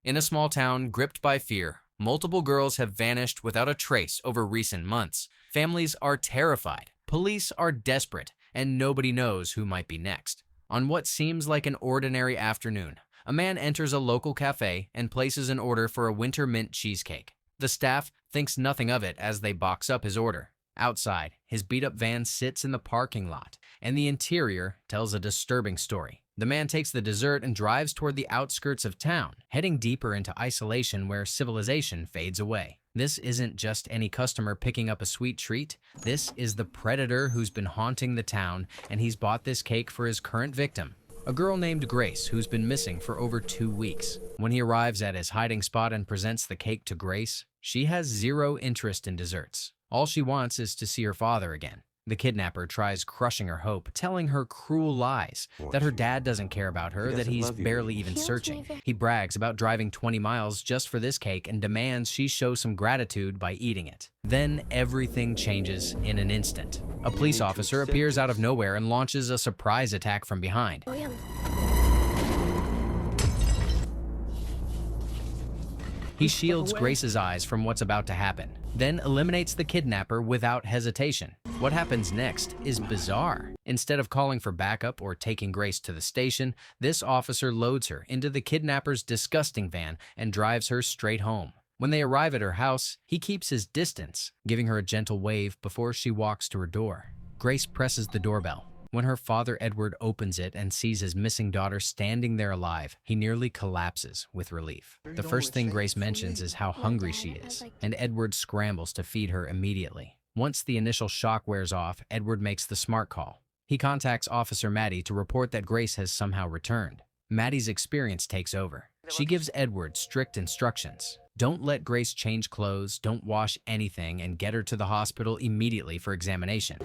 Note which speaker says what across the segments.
Speaker 1: In a small town gripped by fear, multiple girls have vanished without a trace over recent months. Families are terrified, police are desperate, and nobody knows who might be next. On what seems like an ordinary afternoon, a man enters a local cafe and places an order for a winter mint cheesecake. The staff thinks nothing of it as they box up his order. Outside, his beat-up van sits in the parking lot, and the interior tells a disturbing story. The man takes the dessert and drives toward the outskirts of town, heading deeper into isolation where civilization fades away. This isn't just any customer picking up a sweet treat. This is the predator who's been haunting the town, and he's bought this cake for his current victim, a girl named Grace who's been missing for over 2 weeks. When he arrives at his hiding spot and presents the cake to Grace, she has zero interest in desserts. All she wants is to see her father again. The kidnapper tries crushing her hope, telling her cruel lies, that her dad doesn't care about her, that he's barely even searching. He brags about driving 20 miles just for this cake and demands she show some gratitude by eating it. Then everything changes in an instant. A police officer appears out of nowhere and launches a surprise attack from behind. He shields Grace's eyes from what's about to happen, then eliminates the kidnapper without hesitation. What happens next is bizarre. Instead of calling for backup or taking Grace to the station, this officer loads her into the kidnapper's disgusting van and drives her straight home. When they arrive at her house, he keeps his distance, giving her a gentle wave before she walks to her door. Grace presses the doorbell. When her father Edward opens it and sees his missing daughter standing there alive, he nearly collapses with relief. The first thing Grace mentions is how hungry she is, and Edward scrambles to feed her immediately. Once the initial shock wears off, Edward makes the smart call. He contacts Officer Maddie to report that Grace has somehow returned. Maddie's experience takes over. She gives Edward strict instructions. Don't let Grace change clothes, don't wash anything, and get her to the hospital immediately for examination.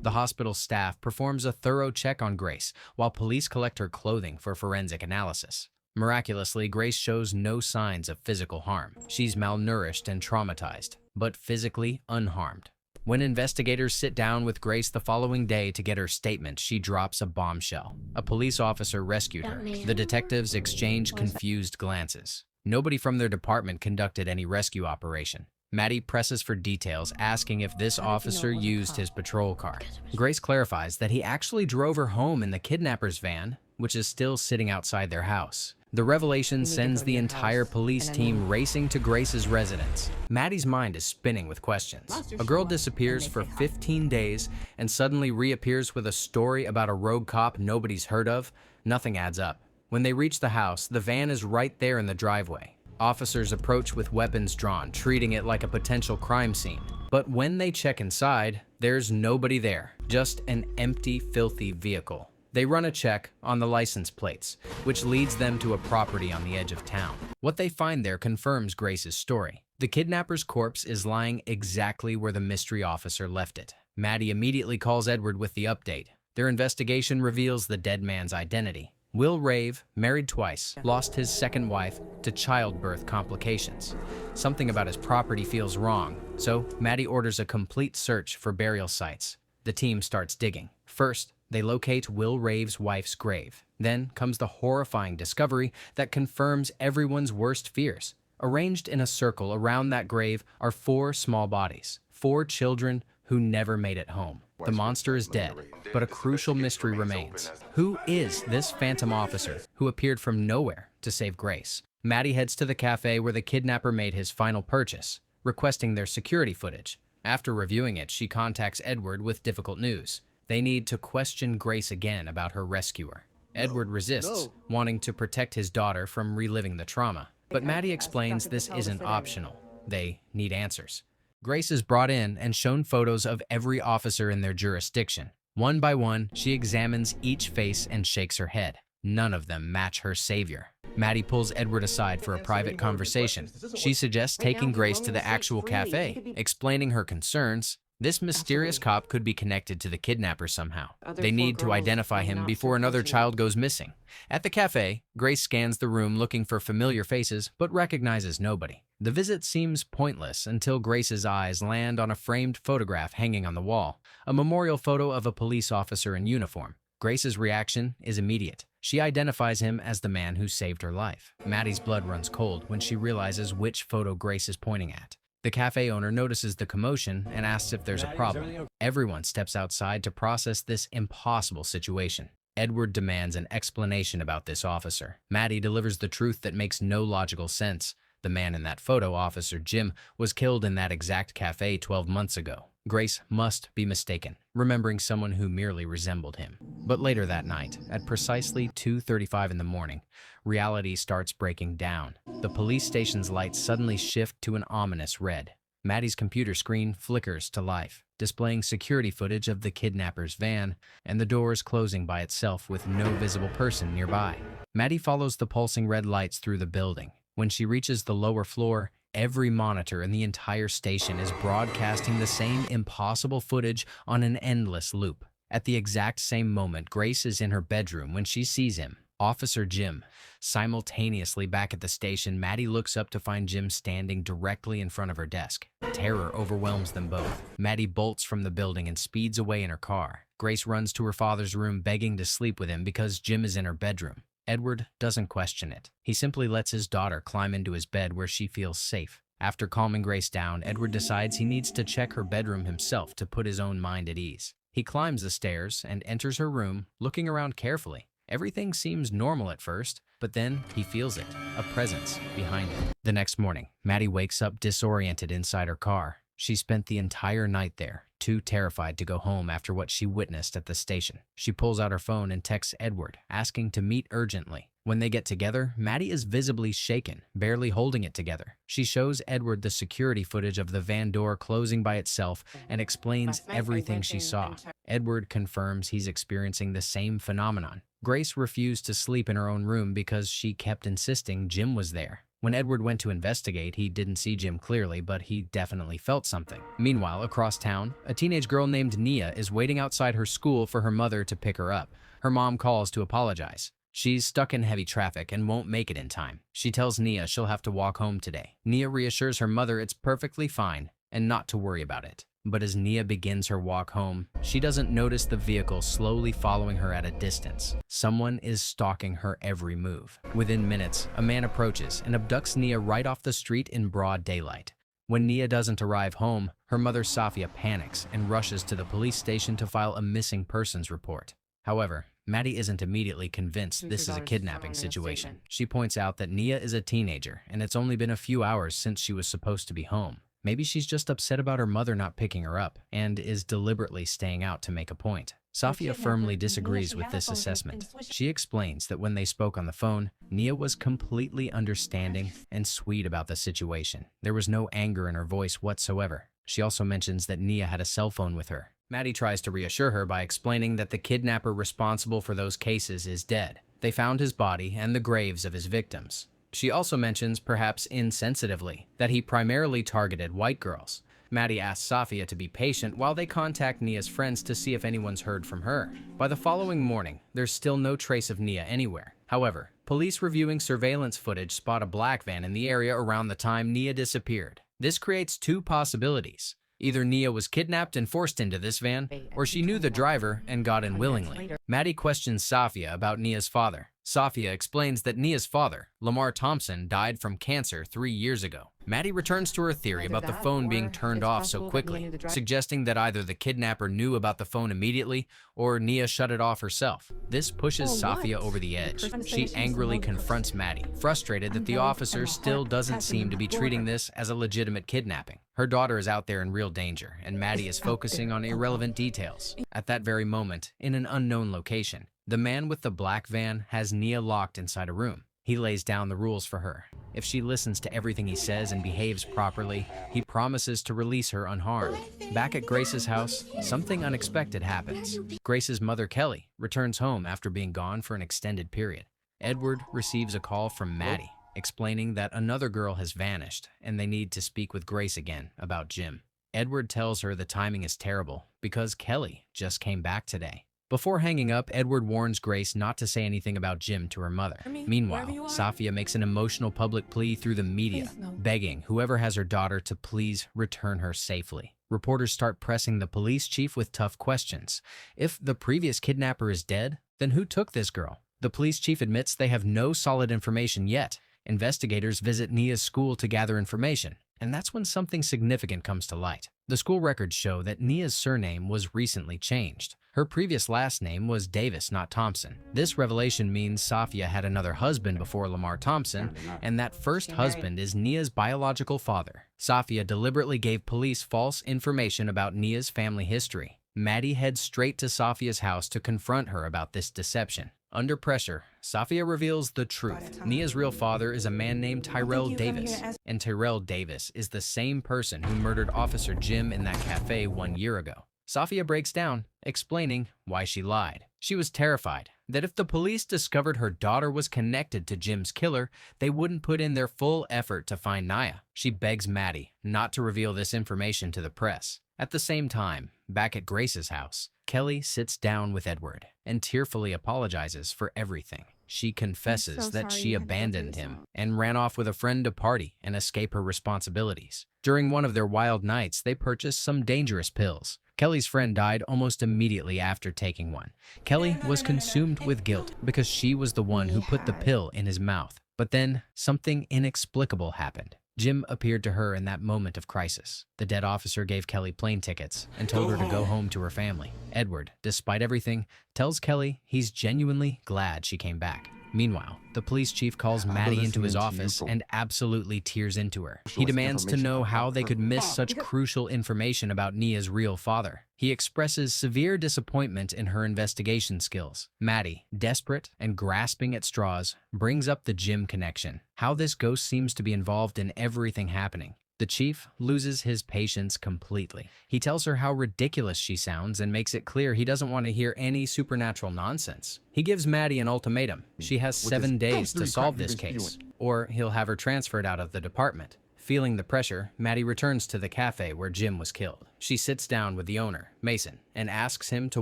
Speaker 1: The hospital staff performs a thorough check on Grace, while police collect her clothing for forensic analysis. Miraculously, Grace shows no signs of physical harm. She's malnourished and traumatized, but physically unharmed. When investigators sit down with Grace the following day to get her statement, she drops a bombshell. A police officer rescued her. The detectives exchange confused glances. Nobody from their department conducted any rescue operation. Maddie presses for details, asking if this officer used his patrol car. Grace clarifies that he actually drove her home in the kidnapper's van, which is still sitting outside their house. The revelation sends the entire police team racing to Grace's residence. Maddie's mind is spinning with questions. A girl disappears for 15 days and suddenly reappears with a story about a rogue cop nobody's heard of. Nothing adds up. When they reach the house, the van is right there in the driveway. Officers approach with weapons drawn, treating it like a potential crime scene. But when they check inside, there's nobody there, just an empty, filthy vehicle. They run a check on the license plates, which leads them to a property on the edge of town. What they find there confirms Grace's story. The kidnapper's corpse is lying exactly where the mystery officer left it. Maddie immediately calls Edward with the update. Their investigation reveals the dead man's identity. Will Rave, married twice, lost his second wife to childbirth complications. Something about his property feels wrong, so Maddie orders a complete search for burial sites. The team starts digging. First, they locate Will Rave's wife's grave. Then comes the horrifying discovery that confirms everyone's worst fears. Arranged in a circle around that grave are 4 small bodies, 4 children who never made it home. The monster is dead, but a crucial mystery remains. Who is this phantom officer who appeared from nowhere to save Grace? Maddie heads to the cafe where the kidnapper made his final purchase, requesting their security footage. After reviewing it, she contacts Edward with difficult news. They need to question Grace again about her rescuer. Edward resists, wanting to protect his daughter from reliving the trauma. But Maddie explains this isn't optional. They need answers. Grace is brought in and shown photos of every officer in their jurisdiction. One by one, she examines each face and shakes her head. None of them match her savior. Maddie pulls Edward aside for a private conversation. She suggests taking Grace to the actual cafe, explaining her concerns. This mysterious cop could be connected to the kidnapper somehow. They need to identify him before another child goes missing. At the cafe, Grace scans the room looking for familiar faces, but recognizes nobody. The visit seems pointless until Grace's eyes land on a framed photograph hanging on the wall, a memorial photo of a police officer in uniform. Grace's reaction is immediate. She identifies him as the man who saved her life. Maddie's blood runs cold when she realizes which photo Grace is pointing at. The cafe owner notices the commotion and asks if there's a problem. Everyone steps outside to process this impossible situation. Edward demands an explanation about this officer. Maddie delivers the truth that makes no logical sense. The man in that photo, Officer Jim, was killed in that exact cafe 12 months ago. Grace must be mistaken, remembering someone who merely resembled him. But later that night, at precisely 2:35 in the morning, reality starts breaking down. The police station's lights suddenly shift to an ominous red. Maddie's computer screen flickers to life, displaying security footage of the kidnapper's van and the doors closing by itself with no visible person nearby. Maddie follows the pulsing red lights through the building. When she reaches the lower floor, every monitor in the entire station is broadcasting the same impossible footage on an endless loop. At the exact same moment, Grace is in her bedroom when she sees him, Officer Jim. Simultaneously back at the station, Maddie looks up to find Jim standing directly in front of her desk. Terror overwhelms them both. Maddie bolts from the building and speeds away in her car. Grace runs to her father's room begging to sleep with him because Jim is in her bedroom. Edward doesn't question it. He simply lets his daughter climb into his bed where she feels safe. After calming Grace down, Edward decides he needs to check her bedroom himself to put his own mind at ease. He climbs the stairs and enters her room, looking around carefully. Everything seems normal at first, but then he feels it, a presence behind him. The next morning, Maddie wakes up disoriented inside her car. She spent the entire night there, too terrified to go home after what she witnessed at the station. She pulls out her phone and texts Edward, asking to meet urgently. When they get together, Maddie is visibly shaken, barely holding it together. She shows Edward the security footage of the van door closing by itself and explains everything she saw. Edward confirms he's experiencing the same phenomenon. Grace refused to sleep in her own room because she kept insisting Jim was there. When Edward went to investigate, he didn't see Jim clearly, but he definitely felt something. Meanwhile, across town, a teenage girl named Nia is waiting outside her school for her mother to pick her up. Her mom calls to apologize. She's stuck in heavy traffic and won't make it in time. She tells Nia she'll have to walk home today. Nia reassures her mother it's perfectly fine and not to worry about it. But as Nia begins her walk home, she doesn't notice the vehicle slowly following her at a distance. Someone is stalking her every move. Within minutes, a man approaches and abducts Nia right off the street in broad daylight. When Nia doesn't arrive home, her mother Safia panics and rushes to the police station to file a missing persons report. However, Maddie isn't immediately convinced this is a kidnapping situation. She points out that Nia is a teenager and it's only been a few hours since she was supposed to be home. Maybe she's just upset about her mother not picking her up and is deliberately staying out to make a point. Safia firmly disagrees with this assessment. She explains that when they spoke on the phone, Nia was completely understanding and sweet about the situation. There was no anger in her voice whatsoever. She also mentions that Nia had a cell phone with her. Maddie tries to reassure her by explaining that the kidnapper responsible for those cases is dead. They found his body and the graves of his victims. She also mentions, perhaps insensitively, that he primarily targeted white girls. Maddie asks Safia to be patient while they contact Nia's friends to see if anyone's heard from her. By the following morning, there's still no trace of Nia anywhere. However, police reviewing surveillance footage spot a black van in the area around the time Nia disappeared. This creates two possibilities. Either Nia was kidnapped and forced into this van, or she knew the driver and got in willingly. Maddie questions Safia about Nia's father. Safia explains that Nia's father, Lamar Thompson, died from cancer 3 years ago. Maddie returns to her theory about the phone being turned off so quickly, suggesting that either the kidnapper knew about the phone immediately or Nia shut it off herself. This pushes Safia over the edge. She angrily confronts Maddie, frustrated that the officer still doesn't seem to be treating this as a legitimate kidnapping. Her daughter is out there in real danger, and Maddie is focusing on irrelevant details. At that very moment, in an unknown location, the man with the black van has Nia locked inside a room. He lays down the rules for her. If she listens to everything he says and behaves properly, he promises to release her unharmed. Back at Grace's house, something unexpected happens. Grace's mother, Kelly, returns home after being gone for an extended period. Edward receives a call from Maddie, explaining that another girl has vanished and they need to speak with Grace again about Jim. Edward tells her the timing is terrible because Kelly just came back today. Before hanging up, Edward warns Grace not to say anything about Jim to her mother. Meanwhile, Safia makes an emotional public plea through the media, begging whoever has her daughter to please return her safely. Reporters start pressing the police chief with tough questions. If the previous kidnapper is dead, then who took this girl? The police chief admits they have no solid information yet. Investigators visit Nia's school to gather information, and that's when something significant comes to light. The school records show that Nia's surname was recently changed. Her previous last name was Davis, not Thompson. This revelation means Safia had another husband before Lamar Thompson, and that first husband is Nia's biological father. Safia deliberately gave police false information about Nia's family history. Maddie heads straight to Safia's house to confront her about this deception. Under pressure, Safia reveals the truth. Nia's real father is a man named Tyrell Davis, and Tyrell Davis is the same person who murdered Officer Jim in that cafe 1 year ago. Safia breaks down, explaining why she lied. She was terrified that if the police discovered her daughter was connected to Jim's killer, they wouldn't put in their full effort to find Nia. She begs Maddie not to reveal this information to the press. At the same time, back at Grace's house, Kelly sits down with Edward and tearfully apologizes for everything. She confesses that she abandoned him and ran off with a friend to party and escape her responsibilities. During one of their wild nights, they purchased some dangerous pills. Kelly's friend died almost immediately after taking one. Kelly was consumed with guilt because she was the one who put the pill in his mouth. But then, something inexplicable happened. Jim appeared to her in that moment of crisis. The dead officer gave Kelly plane tickets and told her to go home to her family. Edward, despite everything, tells Kelly he's genuinely glad she came back. Meanwhile, the police chief calls Maddie into his office and absolutely tears into her. He demands to know how they could miss such crucial information about Nia's real father. He expresses severe disappointment in her investigation skills. Maddie, desperate and grasping at straws, brings up the Jim connection, how this ghost seems to be involved in everything happening. The chief loses his patience completely. He tells her how ridiculous she sounds and makes it clear he doesn't want to hear any supernatural nonsense. He gives Maddie an ultimatum. She has 7 days to solve this case, or he'll have her transferred out of the department. Feeling the pressure, Maddie returns to the cafe where Jim was killed. She sits down with the owner, Mason, and asks him to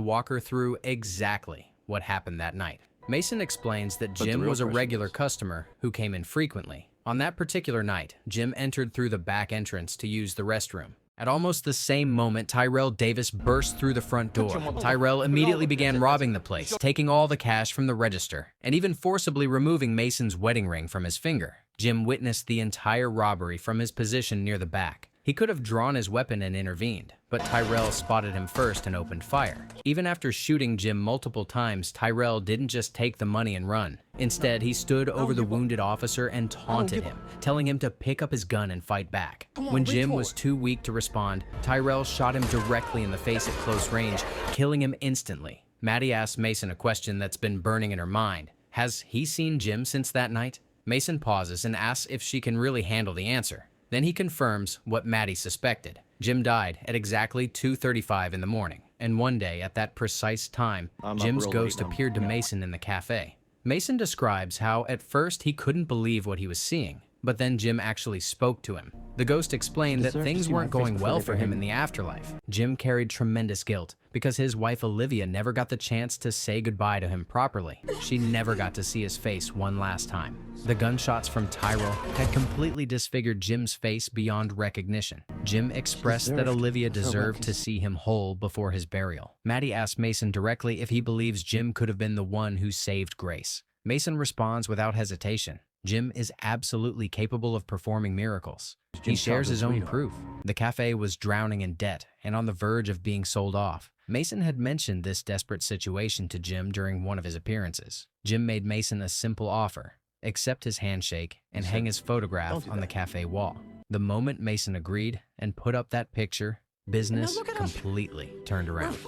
Speaker 1: walk her through exactly what happened that night. Mason explains that Jim was a regular customer who came in frequently. On that particular night, Jim entered through the back entrance to use the restroom. At almost the same moment, Tyrell Davis burst through the front door. Tyrell immediately began robbing the place, taking all the cash from the register, and even forcibly removing Mason's wedding ring from his finger. Jim witnessed the entire robbery from his position near the back. He could have drawn his weapon and intervened, but Tyrell spotted him first and opened fire. Even after shooting Jim multiple times, Tyrell didn't just take the money and run. Instead, he stood over the wounded officer and taunted him, telling him to pick up his gun and fight back. When Jim was too weak to respond, Tyrell shot him directly in the face at close range, killing him instantly. Maddie asks Mason a question that's been burning in her mind. Has he seen Jim since that night? Mason pauses and asks if she can really handle the answer. Then he confirms what Maddie suspected. Jim died at exactly 2:35 in the morning, and one day at that precise time, Jim's ghost appeared to Mason in the cafe. Mason describes how at first he couldn't believe what he was seeing, but then Jim actually spoke to him. The ghost explained that things weren't going well for him in the afterlife. Jim carried tremendous guilt because his wife Olivia never got the chance to say goodbye to him properly. She never got to see his face one last time. The gunshots from Tyrell had completely disfigured Jim's face beyond recognition. Jim expressed that Olivia deserved to see him whole before his burial. Maddie asked Mason directly if he believes Jim could have been the one who saved Grace. Mason responds without hesitation. Jim is absolutely capable of performing miracles. He shares his own proof. The cafe was drowning in debt and on the verge of being sold off. Mason had mentioned this desperate situation to Jim during one of his appearances. Jim made Mason a simple offer: accept his handshake and hang his photograph on the cafe wall. The moment Mason agreed and put up that picture, business completely turned around.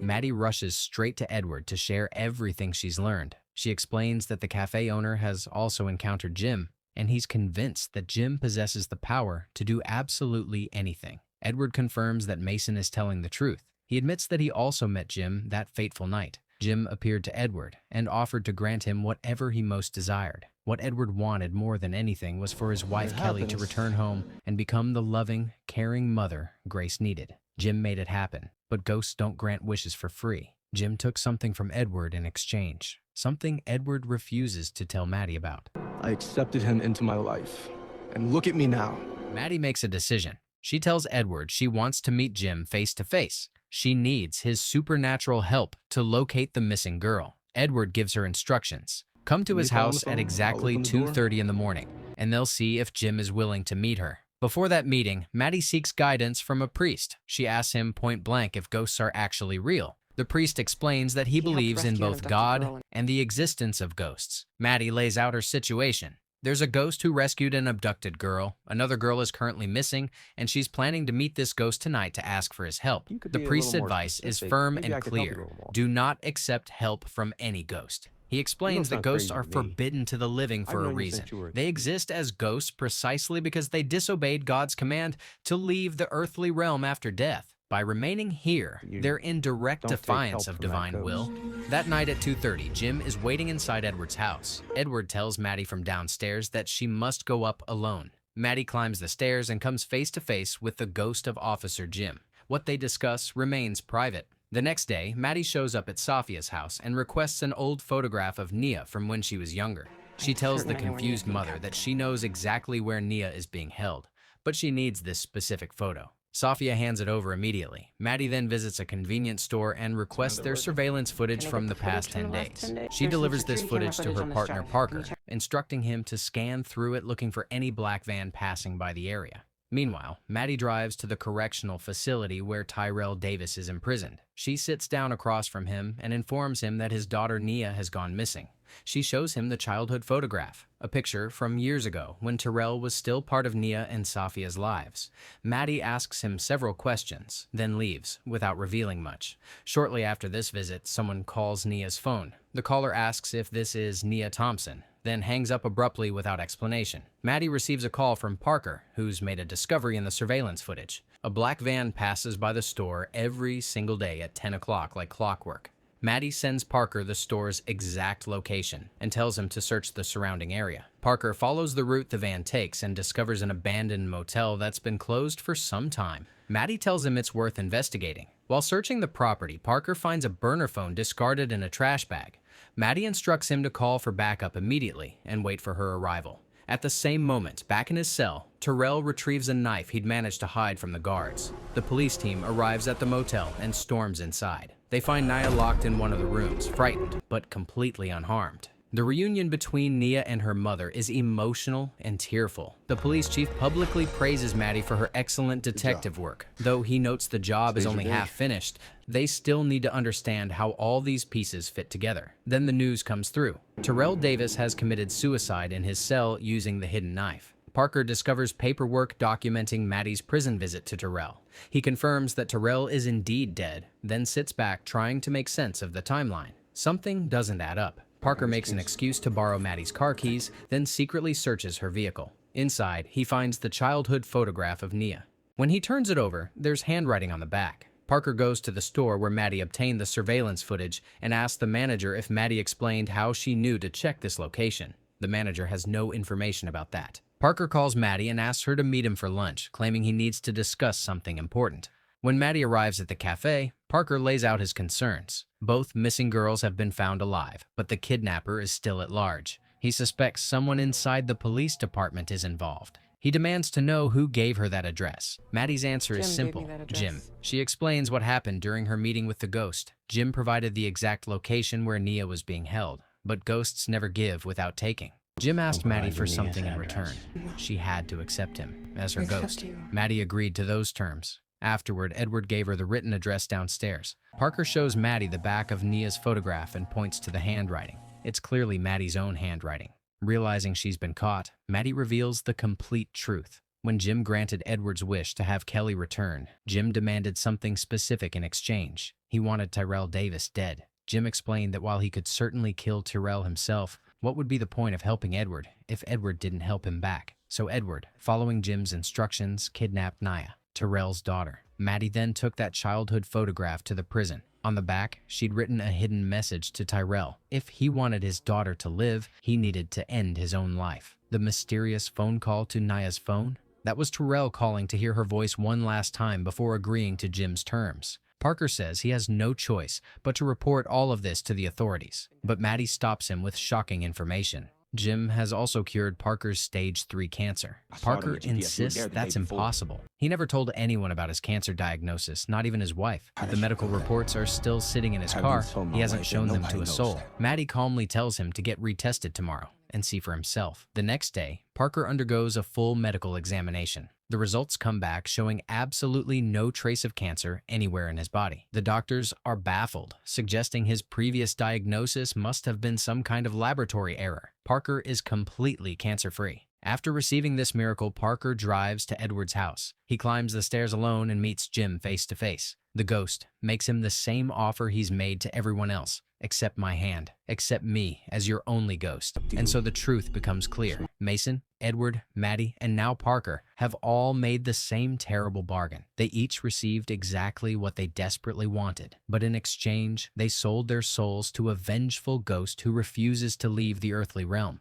Speaker 1: Maddie rushes straight to Edward to share everything she's learned. She explains that the cafe owner has also encountered Jim, and he's convinced that Jim possesses the power to do absolutely anything. Edward confirms that Mason is telling the truth. He admits that he also met Jim that fateful night. Jim appeared to Edward and offered to grant him whatever he most desired. What Edward wanted more than anything was for his wife Kelly to return home and become the loving, caring mother Grace needed. Jim made it happen, but ghosts don't grant wishes for free. Jim took something from Edward in exchange, something Edward refuses to tell Maddie about.
Speaker 2: I accepted him into my life, and look at me now.
Speaker 1: Maddie makes a decision. She tells Edward she wants to meet Jim face to face. She needs his supernatural help to locate the missing girl. Edward gives her instructions. Come to his house at exactly 2:30 in the morning, and they'll see if Jim is willing to meet her. Before that meeting, Maddie seeks guidance from a priest. She asks him point blank if ghosts are actually real. The priest explains that he believes in both God and the existence of ghosts. Maddie lays out her situation. There's a ghost who rescued an abducted girl. Another girl is currently missing, and she's planning to meet this ghost tonight to ask for his help. The priest's advice is firm and clear. Do not accept help from any ghost. He explains that ghosts are forbidden to the living for a reason. They exist as ghosts precisely because they disobeyed God's command to leave the earthly realm after death. By remaining here, they're in direct defiance of divine will. That night at 2:30, Jim is waiting inside Edward's house. Edward tells Maddie from downstairs that she must go up alone. Maddie climbs the stairs and comes face to face with the ghost of Officer Jim. What they discuss remains private. The next day, Maddie shows up at Sophia's house and requests an old photograph of Nia from when she was younger. She tells the confused mother that she knows exactly where Nia is being held, but she needs this specific photo. Sophia hands it over immediately. Maddie then visits a convenience store and requests their surveillance footage from the past 10 days. She delivers this footage to her partner Parker, instructing him to scan through it looking for any black van passing by the area. Meanwhile, Maddie drives to the correctional facility where Tyrell Davis is imprisoned. She sits down across from him and informs him that his daughter Nia has gone missing. She shows him the childhood photograph, a picture from years ago when Tyrell was still part of Nia and Sophia's lives. Maddie asks him several questions, then leaves without revealing much. Shortly after this visit, someone calls Nia's phone. The caller asks if this is Nia Thompson, then hangs up abruptly without explanation. Maddie receives a call from Parker, who's made a discovery in the surveillance footage. A black van passes by the store every single day at 10 o'clock like clockwork. Maddie sends Parker the store's exact location and tells him to search the surrounding area. Parker follows the route the van takes and discovers an abandoned motel that's been closed for some time. Maddie tells him it's worth investigating. While searching the property, Parker finds a burner phone discarded in a trash bag. Maddie instructs him to call for backup immediately and wait for her arrival. At the same moment, back in his cell, Tyrell retrieves a knife he'd managed to hide from the guards. The police team arrives at the motel and storms inside. They find Nia locked in one of the rooms, frightened, but completely unharmed. The reunion between Nia and her mother is emotional and tearful. The police chief publicly praises Maddie for her excellent detective work. Though he notes the job is only half finished, they still need to understand how all these pieces fit together. Then the news comes through. Tyrell Davis has committed suicide in his cell using the hidden knife. Parker discovers paperwork documenting Maddie's prison visit to Tyrell. He confirms that Tyrell is indeed dead, then sits back trying to make sense of the timeline. Something doesn't add up. Parker makes an excuse to borrow Maddie's car keys, then secretly searches her vehicle. Inside, he finds the childhood photograph of Nia. When he turns it over, there's handwriting on the back. Parker goes to the store where Maddie obtained the surveillance footage and asks the manager if Maddie explained how she knew to check this location. The manager has no information about that. Parker calls Maddie and asks her to meet him for lunch, claiming he needs to discuss something important. When Maddie arrives at the cafe, Parker lays out his concerns. Both missing girls have been found alive, but the kidnapper is still at large. He suspects someone inside the police department is involved. He demands to know who gave her that address. Maddie's answer is simple: Jim. She explains what happened during her meeting with the ghost. Jim provided the exact location where Nia was being held, but ghosts never give without taking. Jim asked Maddie for something in return. She had to accept him as her ghost. Maddie agreed to those terms. Afterward, Edward gave her the written address downstairs. Parker shows Maddie the back of Nia's photograph and points to the handwriting. It's clearly Maddie's own handwriting. Realizing she's been caught, Maddie reveals the complete truth. When Jim granted Edward's wish to have Kelly return, Jim demanded something specific in exchange. He wanted Tyrell Davis dead. Jim explained that while he could certainly kill Tyrell himself, what would be the point of helping Edward if Edward didn't help him back? So Edward, following Jim's instructions, kidnapped Nia, Tyrell's daughter. Maddie then took that childhood photograph to the prison. On the back, she'd written a hidden message to Tyrell. If he wanted his daughter to live, he needed to end his own life. The mysterious phone call to Nia's phone? That was Tyrell calling to hear her voice one last time before agreeing to Jim's terms. Parker says he has no choice but to report all of this to the authorities. But Maddie stops him with shocking information. Jim has also cured Parker's stage 3 cancer. Parker insists that's impossible. He never told anyone about his cancer diagnosis, not even his wife. The medical reports are still sitting in his car. He hasn't shown them to a soul. Maddie calmly tells him to get retested tomorrow and see for himself. The next day, Parker undergoes a full medical examination. The results come back showing absolutely no trace of cancer anywhere in his body. The doctors are baffled, suggesting his previous diagnosis must have been some kind of laboratory error. Parker is completely cancer-free. After receiving this miracle, Parker drives to Edward's house. He climbs the stairs alone and meets Jim face to face. The ghost makes him the same offer he's made to everyone else. Accept my hand. Accept me as your only ghost. And so the truth becomes clear. Mason, Edward, Maddie, and now Parker have all made the same terrible bargain. They each received exactly what they desperately wanted. But in exchange, they sold their souls to a vengeful ghost who refuses to leave the earthly realm.